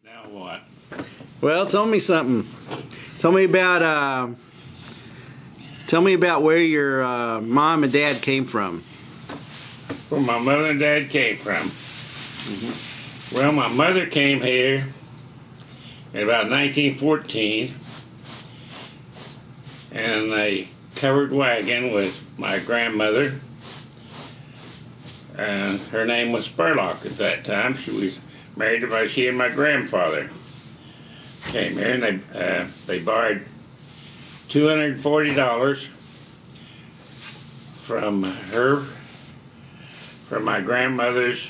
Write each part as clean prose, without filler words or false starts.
Now what? Well, tell me something. Tell me about where your mom and dad came from. Where my mother and dad came from. Well, my mother came here in about 1914 in a covered wagon with my grandmother, and her name was Spurlock at that time. She was married to she and my grandfather came here, and they borrowed $240 from my grandfather's.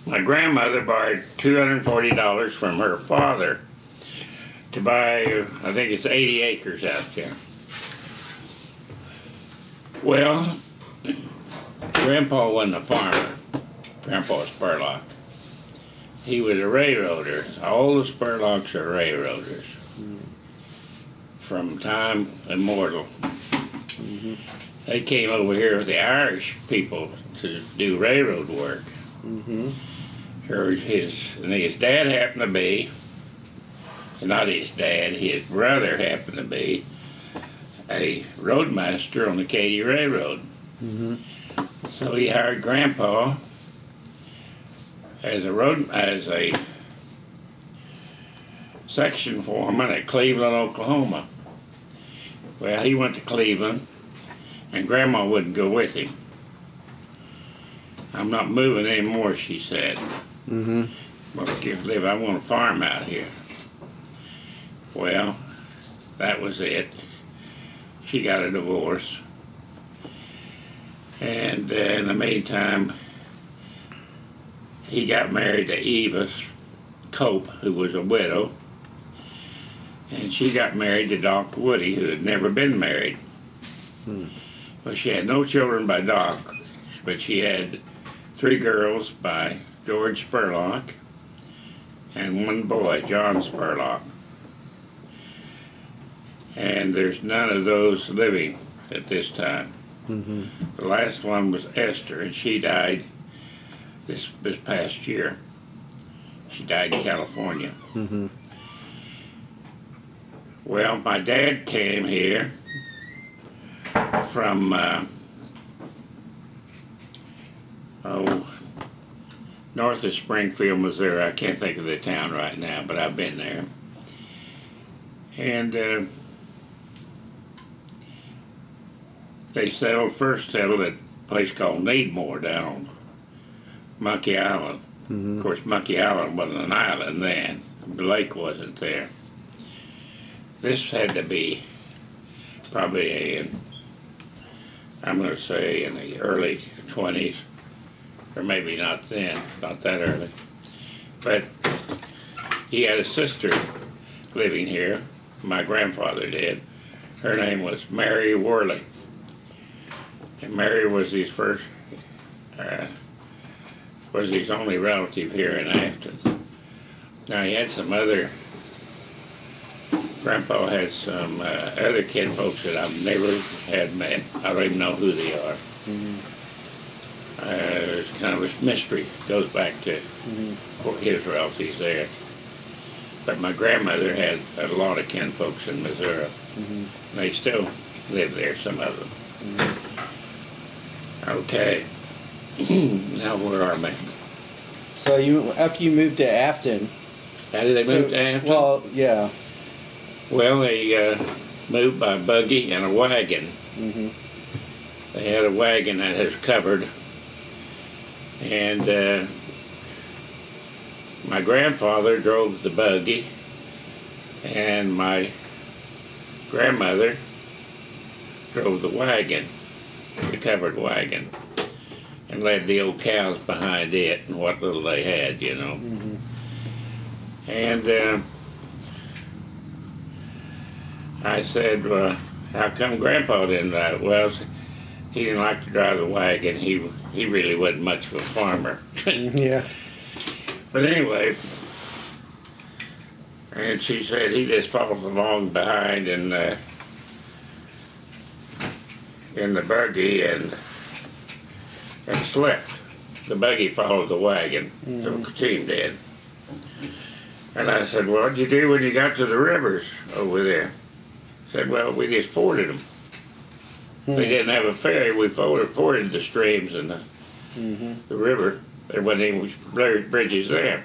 My grandmother borrowed $240 from her father to buy, I think it's 80 acres out there. Well, Grandpa wasn't a farmer. Grandpa Spurlock. He was a railroader. All the Spurlocks are railroaders from time immemorial. They came over here with the Irish people to do railroad work. His dad happened to be, not his dad, his brother happened to be a roadmaster on the Katy Railroad. So he hired Grandpa as a section foreman at Cleveland, Oklahoma. Well, he went to Cleveland, and Grandma wouldn't go with him. "I'm not moving anymore," she said. Well, I can't live. I want to farm out here. Well, that was it. She got a divorce. And in the meantime, he got married to Eva Cope, who was a widow. And she got married to Doc Woody, who had never been married. Well, she had no children by Doc, but she had 3 girls by George Spurlock and 1 boy, John Spurlock. And there's none of those living at this time. The last one was Esther, and she died this past year. She died in California. Well, my dad came here from north of Springfield, Missouri. I can't think of the town right now, but I've been there. And they first settled at a place called Needmore down on Monkey Island. Of course, Monkey Island wasn't an island then. The lake wasn't there. This had to be probably I'm going to say in the early 20s, or maybe not then, not that early. But he had a sister living here, my grandfather did. Her name was Mary Worley. And Mary was his only relative here in Afton. Now he had some other, Grandpa had some other kinfolks that I've never had met. I don't even know who they are. It's kind of a mystery. Goes back to his relatives there. But my grandmother had a lot of kinfolks in Missouri. They still live there, some of them. Okay. Now where are we? So after you moved to Afton. How did they move to Afton? Well, yeah. Well, they moved by buggy and a wagon. They had a wagon that was covered. And my grandfather drove the buggy, and my grandmother drove the wagon, the covered wagon, and led the old cows behind it and what little they had, you know. And I said, well, how come Grandpa didn't drive? Well, he didn't like to drive the wagon. He really wasn't much of a farmer. Yeah. But anyway, and she said he just followed along behind in the buggy and slept. the buggy followed the wagon. The team did. And I said, well, what'd you do when you got to the rivers over there? I said, well, we just forded them. They didn't have a ferry. We forded the streams and the river. There wasn't any bridges there.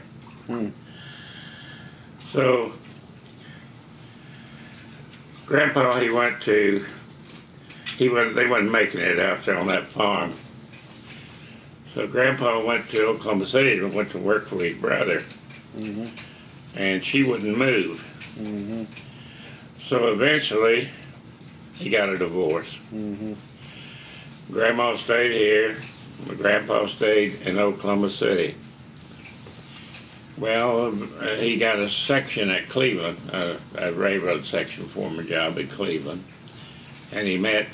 So Grandpa, they wasn't making it out there on that farm. So Grandpa went to Oklahoma City and went to work for his brother. And she wouldn't move. So eventually, he got a divorce. Grandma stayed here. My grandpa stayed in Oklahoma City. Well, he got a section at Cleveland, a railroad section foreman job in Cleveland, and he met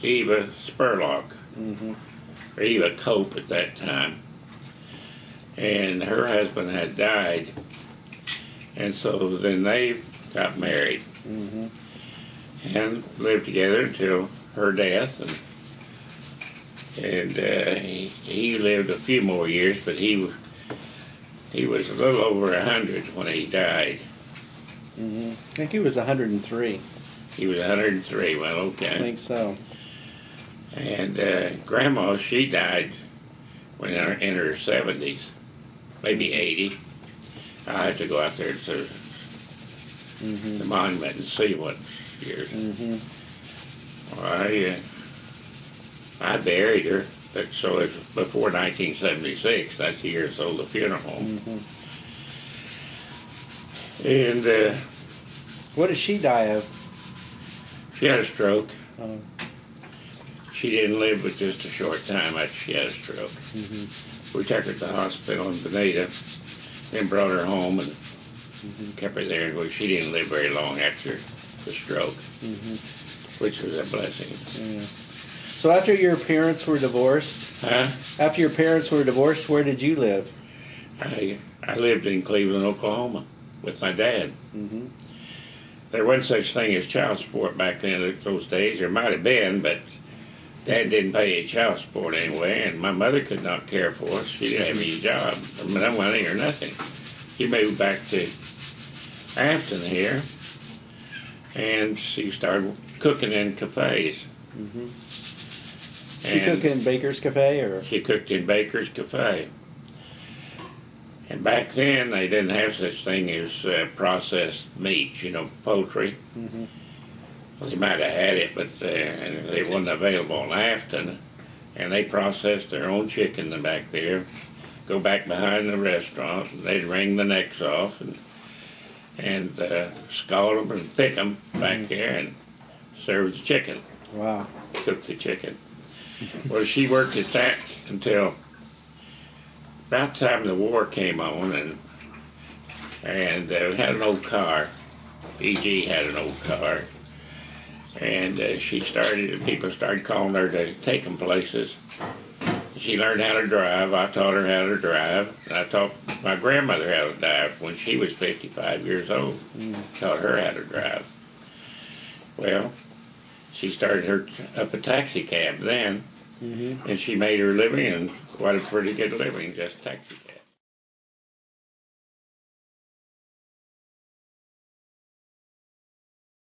Eva Spurlock, or Eva Cope at that time, and her husband had died, and so then they got married and lived together until her death, and he lived a few more years, but he was a little over 100 when he died. I think he was 103. He was 103. Well, okay. I think so. And Grandma, she died when in her 70s, maybe 80. I had to go out there to the monument and see what years. Well, I buried her. So it's before 1976. That's the year sold the funeral home. And what did she die of? She had a stroke. She didn't live but just a short time after she had a stroke. We took her to the hospital in Bonita, then brought her home and kept her there. Well, she didn't live very long after the stroke, which was a blessing. So after your parents were divorced, after your parents were divorced, where did you live? I lived in Cleveland, Oklahoma, with my dad. There wasn't such thing as child support back then in those days. There might have been, but Dad didn't pay any child support anyway, and my mother could not care for us. She didn't have any job, no money or nothing. She moved back to Afton here, and she started cooking in cafes. She cooked in Baker's Cafe, or? She cooked in Baker's Cafe. And back then, they didn't have such thing as processed meats, you know, poultry. Well, they might have had it, but they wasn't available in Afton. And they processed their own chicken back there, go back behind the restaurant, and they'd wring the necks off and scald them and pick them back there and serve the chicken. Wow. Cook the chicken. Well, she worked at that until about the time the war came on, and we had an old car. E.G. had an old car, and people started calling her to take them places. She learned how to drive. I taught her how to drive, and I taught my grandmother how to drive when she was 55 years old. Taught her how to drive. Well, she started up a taxi cab then, and she made her living, and quite a pretty good living, just taxi cab.